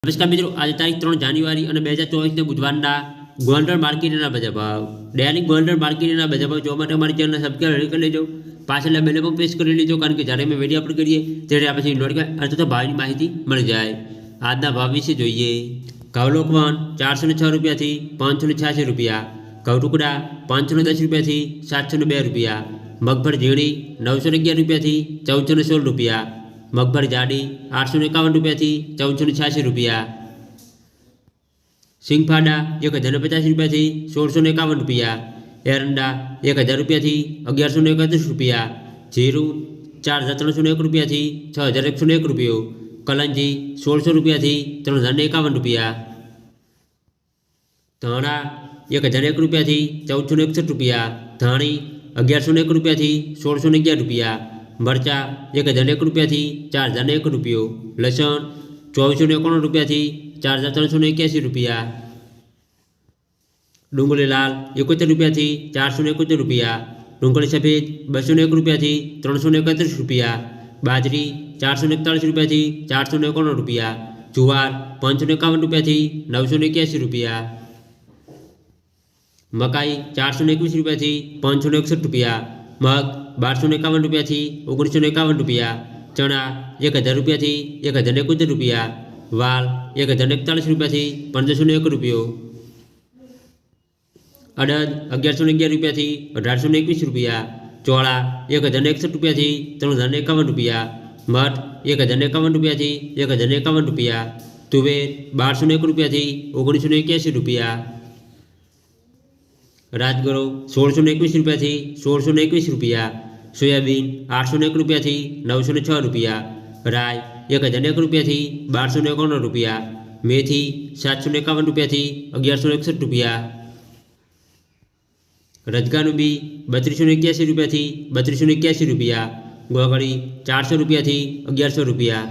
નમસ્કાર મિત્રો, આજે તારીખ 3 જાન્યુઆરી અને 2024 બુધવારના ગોંડલ માર્કેટના બજાર ભાવ. દૈનિક ગોંડલ માર્કેટના બજાર ભાવ જોવા માટે અમારી ચેનલને સબસ્ક્રાઇબ કરી લેજો. પાછળના બેલ પણ પ્રેસ કરી લેજો, કારણ કે જ્યારે અમે વિડીયો અપલોડ કરીએ ત્યારે આ પછી નોટિફિકેશન અથવા તો ભાવની માહિતી મળી જાય. આજના ભાવ વિશે જોઈએ. ઘઉં લોકવન 406 રૂપિયાથી 586 રૂપિયા, ઘઉં ટુકડા 510 રૂપિયાથી 702 રૂપિયા, મગફળી ઝીણી 911 રૂપિયાથી 1416 રૂપિયા, મગફળી જાડી 851 રૂપિયાથી 1486 રૂપિયા, સિંગફાડા 1050 રૂપિયાથી 1651 રૂપિયા, એરંડા 1000 રૂપિયાથી 1131 રૂપિયા, જીરું 4301 રૂપિયાથી 6101 રૂપિયો, કલંજી 1600 રૂપિયાથી 3051 રૂપિયા, ધાણા 1001 રૂપિયાથી 1461 રૂપિયા, ધાણી 1101 રૂપિયાથી 1611 રૂપિયા, મરચા 1001 રૂપિયાથી 4001 રૂપિયો, લસણ 2491 રૂપિયાથી 4381 રૂપિયા, ડુંગળી લાલ 71 રૂપિયાથી 471 રૂપિયા, ડુંગળી સફેદ 201 રૂપિયાથી 331 રૂપિયા, બાજરી 441 રૂપિયાથી 491 રૂપિયા, જુવાર 551 રૂપિયાથી 981 રૂપિયા, મકાઈ 421 રૂપિયાથી 561 રૂપિયા, મગ 1251 રૂપિયાથી 1951 રૂપિયા, ચણા 1000 રૂપિયાથી 1071 રૂપિયા, વાલ 1041 રૂપિયાથી 1501 રૂપિયો, અડદ 1111 રૂપિયાથી 1821 રૂપિયા, ચોળા 1061 રૂપિયાથી 3051 રૂપિયા, મઠ 1051 રૂપિયાથી 1051 રૂપિયા, તુવેર 1201 રૂપિયાથી 1981 રૂપિયા, રાજગરો 1621 રૂપિયાથી 1621 રૂપિયા, સોયાબીન 801 રૂપિયાથી 906 રૂપિયા, રાય 1001 રૂપિયાથી 1291 રૂપિયા, મેથી 751 રૂપિયાથી 1161 રૂપિયા, રજગાનું બી 3281 રૂપિયાથી 3281 રૂપિયા, ગોગળી 400 રૂપિયાથી 1100 રૂપિયા.